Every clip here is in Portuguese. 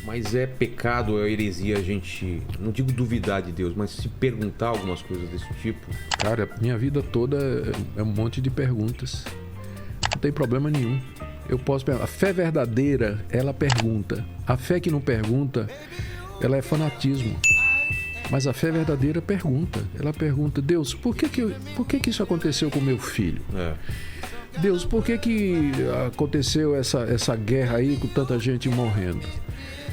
Mas é pecado, é heresia a gente, não digo duvidar de Deus, mas se perguntar algumas coisas desse tipo? Cara, minha vida toda é um monte de perguntas. Não tem problema nenhum. Eu posso perguntar. A fé verdadeira, ela pergunta. A fé que não pergunta, ela é fanatismo. Mas a fé verdadeira pergunta. Ela pergunta: Deus, por que isso aconteceu com meu filho? Deus, por que aconteceu essa guerra aí com tanta gente morrendo?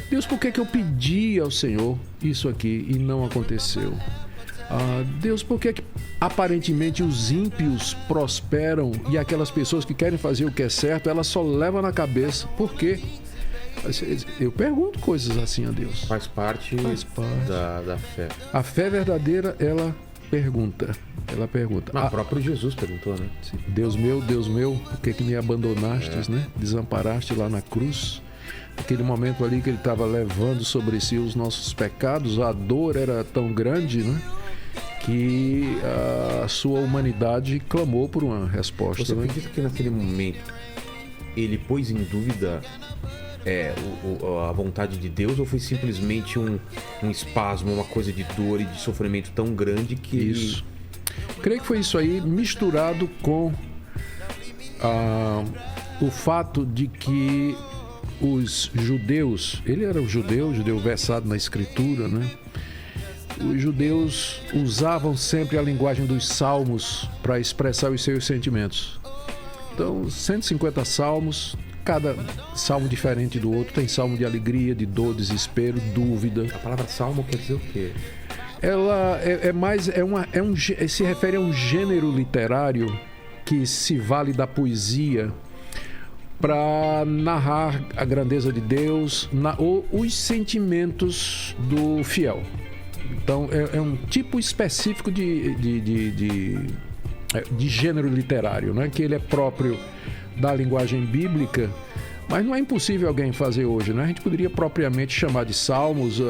Deus, por que eu pedi ao Senhor isso aqui e não aconteceu? Deus, por que aparentemente os ímpios prosperam e aquelas pessoas que querem fazer o que é certo, elas só levam na cabeça? Por quê? Eu pergunto coisas assim a Deus. Faz parte. Da fé. A fé verdadeira, ela pergunta. O próprio Jesus perguntou, né? Deus meu, por que me abandonastes, né? Desamparaste lá na cruz. Aquele momento ali que ele estava levando sobre si os nossos pecados, a dor era tão grande, né? Que a sua humanidade clamou por uma resposta. Você acredita que naquele momento ele pôs em dúvida a vontade de Deus, ou foi simplesmente um espasmo, uma coisa de dor e de sofrimento tão grande que... Isso. Creio que foi isso aí, misturado com o fato de que os judeus, ele era judeu versado na escritura, né? Os judeus usavam sempre a linguagem dos salmos para expressar os seus sentimentos. Então, 150 salmos, cada salmo diferente do outro. Tem salmo de alegria, de dor, desespero, dúvida. A palavra salmo quer dizer o quê? Ela se refere a um gênero literário que se vale da poesia para narrar a grandeza de Deus ou os sentimentos do fiel. Então, é um tipo específico de gênero literário, né? Que ele é próprio da linguagem bíblica, mas não é impossível alguém fazer hoje, né? A gente poderia propriamente chamar de salmos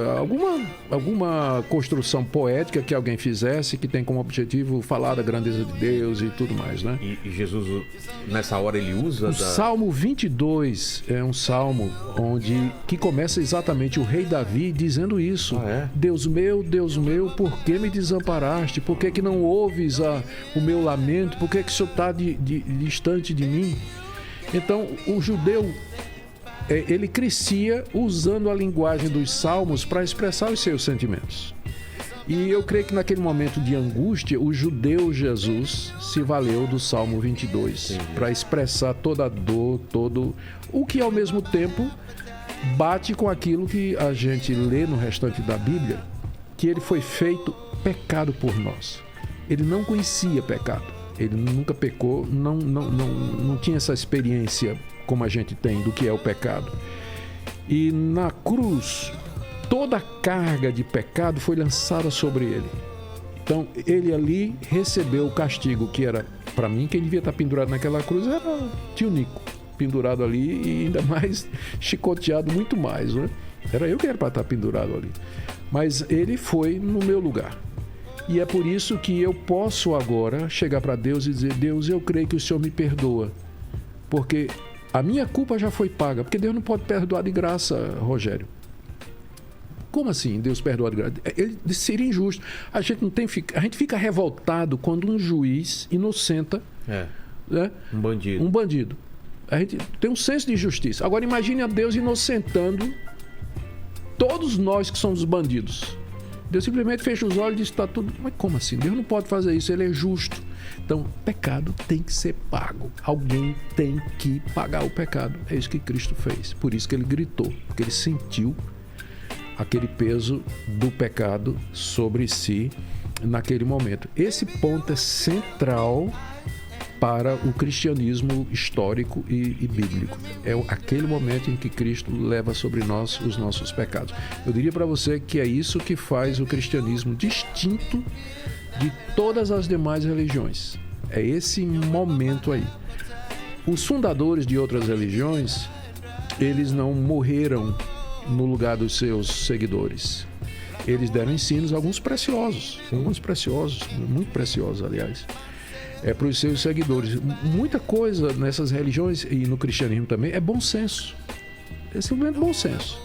alguma construção poética que alguém fizesse, que tem como objetivo falar da grandeza de Deus e tudo mais, né? E Jesus, nessa hora, ele usa... O Salmo 22 é um salmo que começa exatamente o rei Davi dizendo isso. Deus meu, por que me desamparaste? Por que não ouves o meu lamento? Por que o Senhor está distante de mim? Então, o judeu, ele crescia usando a linguagem dos salmos para expressar os seus sentimentos. E eu creio que naquele momento de angústia, o judeu Jesus se valeu do Salmo 22 para expressar toda a dor, todo o que ao mesmo tempo bate com aquilo que a gente lê no restante da Bíblia, que ele foi feito pecado por nós. Ele não conhecia pecado. Ele nunca pecou, não tinha essa experiência como a gente tem do que é o pecado. E na cruz, toda a carga de pecado foi lançada sobre ele. Então, ele ali recebeu o castigo que era, para mim, quem devia estar pendurado naquela cruz era o tio Nico, pendurado ali e ainda mais chicoteado muito mais, né? Era eu que era para estar pendurado ali. Mas ele foi no meu lugar. E é por isso que eu posso agora chegar para Deus e dizer: Deus, eu creio que o Senhor me perdoa. Porque a minha culpa já foi paga. Porque Deus não pode perdoar de graça, Rogério. Como assim Deus perdoa de graça? Ele seria injusto. A gente fica revoltado quando um juiz inocenta... né? Um bandido. A gente tem um senso de justiça. Agora imagine a Deus inocentando todos nós que somos bandidos. Deus simplesmente fecha os olhos e diz: está tudo... Mas como assim? Deus não pode fazer isso, ele é justo. Então, pecado tem que ser pago. Alguém tem que pagar o pecado. É isso que Cristo fez. Por isso que ele gritou, porque ele sentiu aquele peso do pecado sobre si naquele momento. Esse ponto é central para o cristianismo histórico e bíblico. É aquele momento em que Cristo leva sobre nós os nossos pecados. Eu diria para você que é isso que faz o cristianismo distinto de todas as demais religiões. É esse momento aí. Os fundadores de outras religiões, eles não morreram no lugar dos seus seguidores. Eles deram ensinos, alguns preciosos, muito preciosos, aliás, para os seus seguidores. Muita coisa nessas religiões e no cristianismo também é bom senso. É simplesmente bom senso.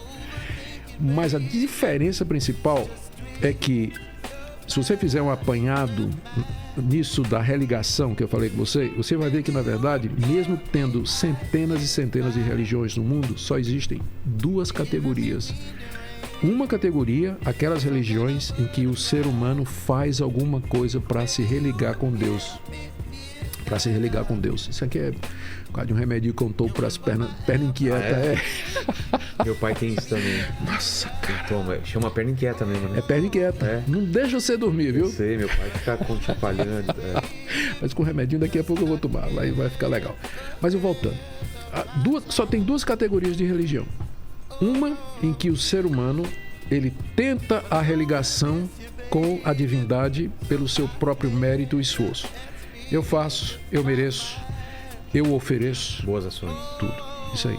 Mas a diferença principal é que, se você fizer um apanhado nisso da religação que eu falei com você, você vai ver que, na verdade, mesmo tendo centenas e centenas de religiões no mundo, só existem duas categorias. Uma categoria, aquelas religiões em que o ser humano faz alguma coisa para se religar com Deus. Para se religar com Deus. Isso aqui é quase um remédio que contou para as pernas inquietas. Meu pai tem isso também. Nossa, cara. Toma, chama perna inquieta mesmo, né? É perna inquieta. Não deixa você dormir, viu? Eu sei, meu pai fica conchapalhando. Mas com o remedinho daqui a pouco eu vou tomar. Aí vai ficar legal. Mas eu voltando. Só tem duas categorias de religião. Uma em que o ser humano ele tenta a religação com a divindade pelo seu próprio mérito e esforço. Eu faço, eu mereço, eu ofereço. Boas ações. Tudo. Isso aí.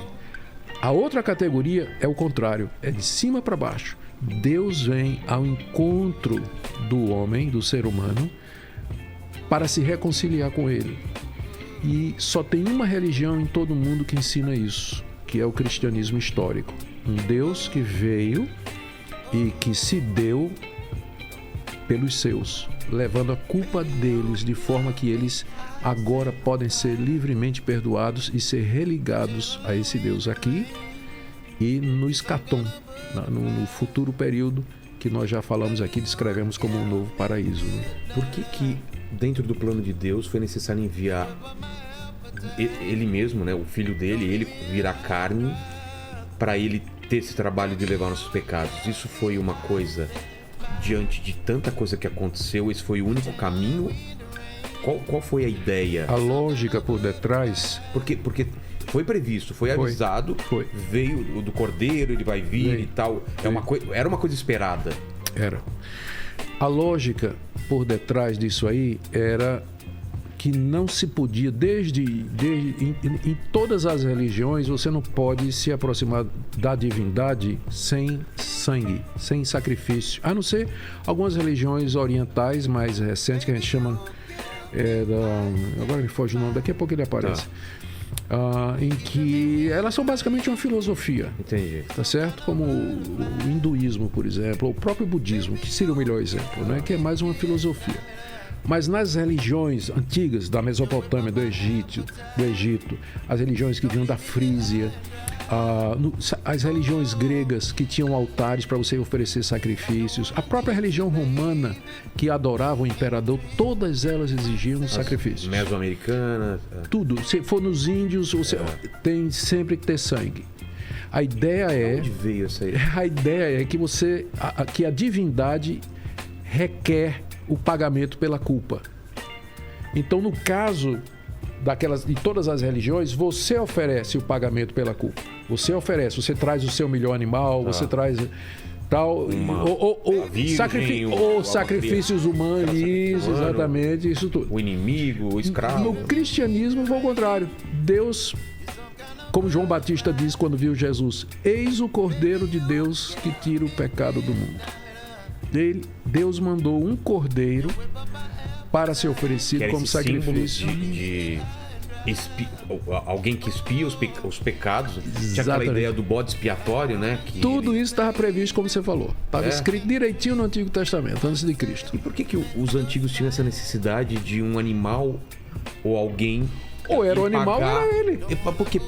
A outra categoria é o contrário. É de cima para baixo. Deus vem ao encontro do homem, do ser humano, para se reconciliar com ele. E só tem uma religião em todo o mundo que ensina isso, que é o cristianismo histórico. Um Deus que veio e que se deu pelos seus, levando a culpa deles, de forma que eles agora podem ser livremente perdoados e ser religados a esse Deus aqui e no escatom, no futuro período que nós já falamos aqui, descrevemos como um novo paraíso. Né? Por que dentro do plano de Deus foi necessário enviar ele mesmo, né, o filho dele, ele virar carne, para ele ter esse trabalho de levar nossos pecados? Isso foi uma coisa, diante de tanta coisa que aconteceu, esse foi o único caminho? Qual foi a ideia? A lógica por detrás... Porque foi previsto, foi avisado, veio do Cordeiro, ele vai vir e tal. Era uma coisa esperada. Era. A lógica por detrás disso aí era que não se podia, em todas as religiões, você não pode se aproximar da divindade sem sangue, sem sacrifício. A não ser algumas religiões orientais mais recentes, que a gente chama... agora me foge o nome, daqui a pouco ele aparece. Em que elas são basicamente uma filosofia. Entendi. Tá certo? Como o hinduísmo, por exemplo, ou o próprio budismo, que seria o melhor exemplo, né? Que é mais uma filosofia. Mas nas religiões antigas da Mesopotâmia, do Egito, as religiões que vinham da Frísia, as religiões gregas que tinham altares para você oferecer sacrifícios, a própria religião romana que adorava o imperador, todas elas exigiam sacrifícios. Mesoamericanas. Tudo. Se for nos índios, você tem sempre que ter sangue. A ideia é... Onde veio essa aí? A ideia é que que a divindade requer o pagamento pela culpa. Então, no caso de todas as religiões, você oferece o pagamento pela culpa. Você traz o seu melhor animal, você traz tal, sacrifícios humanos, exatamente, isso tudo. O inimigo, o escravo. No cristianismo foi o contrário. Deus, como João Batista diz quando viu Jesus, eis o Cordeiro de Deus que tira o pecado do mundo. Deus mandou um cordeiro para ser oferecido como sacrifício. Alguém que expia os pecados. Tinha aquela ideia do bode expiatório, né? Tudo isso estava previsto, como você falou. Estava escrito direitinho no Antigo Testamento, antes de Cristo. E por que os antigos tinham essa necessidade de um animal ou alguém... Ou era o animal ou era ele. Porque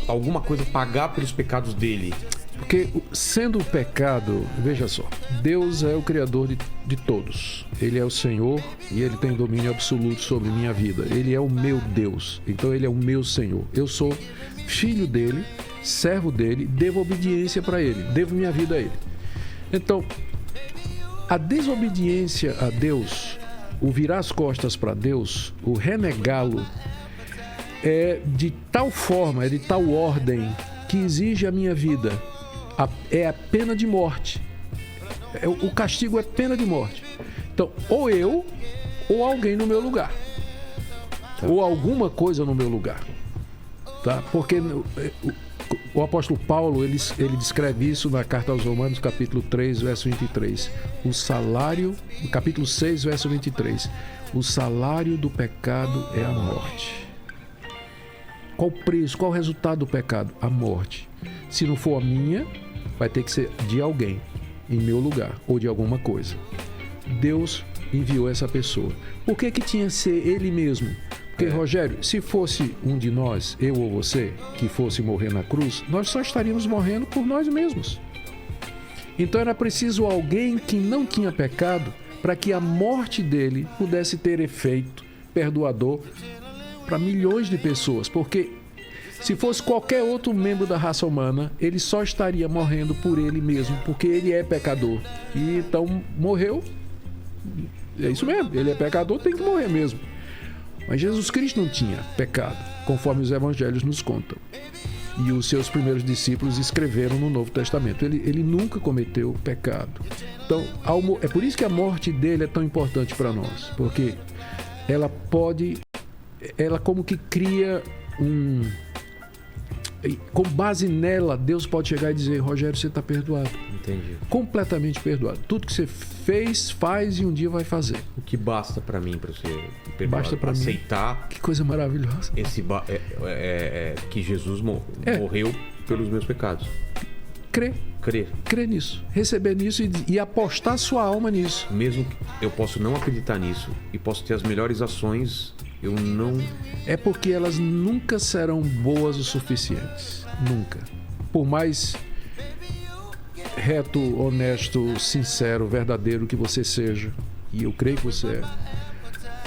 alguma coisa pagar pelos pecados dele. Porque, sendo o pecado, veja só, Deus é o Criador de todos. Ele é o Senhor e Ele tem domínio absoluto sobre minha vida. Ele é o meu Deus, então Ele é o meu Senhor. Eu sou filho dEle, servo dEle, devo obediência para Ele, devo minha vida a Ele. Então, a desobediência a Deus, o virar as costas para Deus, o renegá-lo, é de tal forma, é de tal ordem, que exige a minha vida. É a pena de morte. O castigo é pena de morte. Então, ou eu, ou alguém no meu lugar. Ou alguma coisa no meu lugar. Tá? Porque o apóstolo Paulo, ele descreve isso na carta aos Romanos, capítulo 3, verso 23. O salário, no capítulo 6, verso 23. O salário do pecado é a morte. Qual o preço, qual o resultado do pecado? A morte. Se não for a minha, vai ter que ser de alguém, em meu lugar, ou de alguma coisa. Deus enviou essa pessoa. Por que tinha que ser ele mesmo? Porque, Rogério, se fosse um de nós, eu ou você, que fosse morrer na cruz, nós só estaríamos morrendo por nós mesmos. Então era preciso alguém que não tinha pecado para que a morte dele pudesse ter efeito perdoador para milhões de pessoas. Porque se fosse qualquer outro membro da raça humana, ele só estaria morrendo por ele mesmo, porque ele é pecador. E então morreu. É isso mesmo, ele é pecador, tem que morrer mesmo. Mas Jesus Cristo não tinha pecado, conforme os evangelhos nos contam. E os seus primeiros discípulos escreveram no Novo Testamento. Ele nunca cometeu pecado. Então, é por isso que a morte dele é tão importante para nós. Porque ela como que cria com base nela, Deus pode chegar e dizer: Rogério, você está perdoado. Entendi. Completamente perdoado. Tudo que você fez, faz e um dia vai fazer. O que basta para mim, para ser perdoado? Basta para aceitar. Que coisa maravilhosa. Que Jesus morreu pelos meus pecados. Crer nisso, receber nisso e apostar sua alma nisso. Mesmo que eu posso não acreditar nisso e posso ter as melhores ações, eu não... É porque elas nunca serão boas o suficientes. Nunca. Por mais reto, honesto, sincero, verdadeiro que você seja, e eu creio que você é,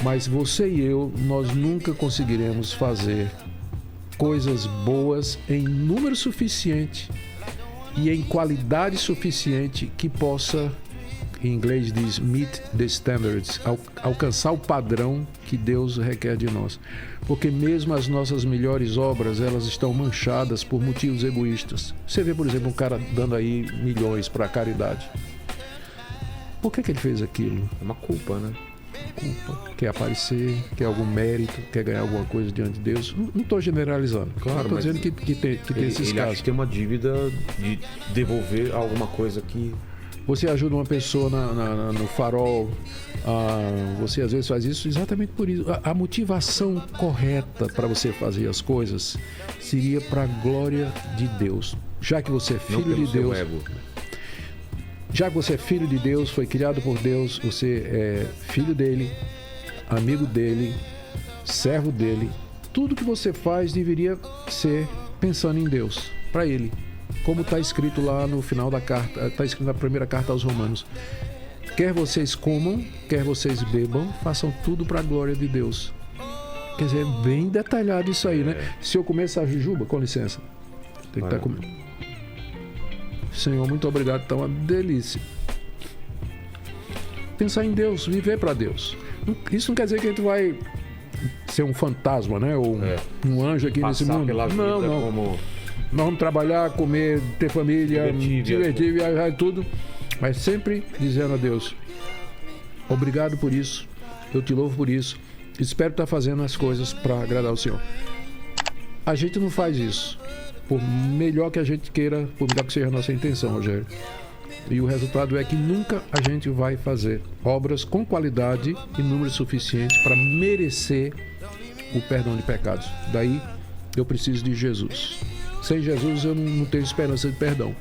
mas você e eu, nós nunca conseguiremos fazer coisas boas em número suficiente e em qualidade suficiente que possa, em inglês diz meet the standards, alcançar o padrão que Deus requer de nós. Porque mesmo as nossas melhores obras, elas estão manchadas por motivos egoístas. Você vê, por exemplo, um cara dando aí milhões para a caridade. Por que ele fez aquilo? É uma culpa, né? Culpa. Quer aparecer, quer algum mérito, quer ganhar alguma coisa diante de Deus. Não estou generalizando. Claro, estou dizendo que tem esses ele casos. acha que tem uma dívida de devolver alguma coisa que... Você ajuda uma pessoa no farol, você às vezes faz isso exatamente por isso. A motivação correta para você fazer as coisas seria para a glória de Deus. Já que você é filho de Deus, já que você é filho de Deus, foi criado por Deus, você é filho dele, amigo dele, servo dele, tudo que você faz deveria ser pensando em Deus, para ele. Como está escrito lá no final da carta, está escrito na primeira carta aos Romanos: quer vocês comam, quer vocês bebam, façam tudo para a glória de Deus. Quer dizer, é bem detalhado isso aí, né? Se eu comer essa jujuba, com licença, tem que estar comendo. Senhor, muito obrigado, está uma delícia. Pensar em Deus, viver para Deus. Isso não quer dizer que a gente vai ser um fantasma, né? Ou um anjo aqui nesse mundo. Pela vida não. Como... Nós vamos trabalhar, comer, ter família, divertir, viajar e tudo, mas sempre dizendo a Deus: obrigado por isso, eu te louvo por isso, espero estar fazendo as coisas para agradar o Senhor. A gente não faz isso, por melhor que a gente queira, por melhor que seja a nossa intenção, Rogério. E o resultado é que nunca a gente vai fazer obras com qualidade e número suficiente para merecer o perdão de pecados. Daí eu preciso de Jesus. Sem Jesus eu não tenho esperança de perdão.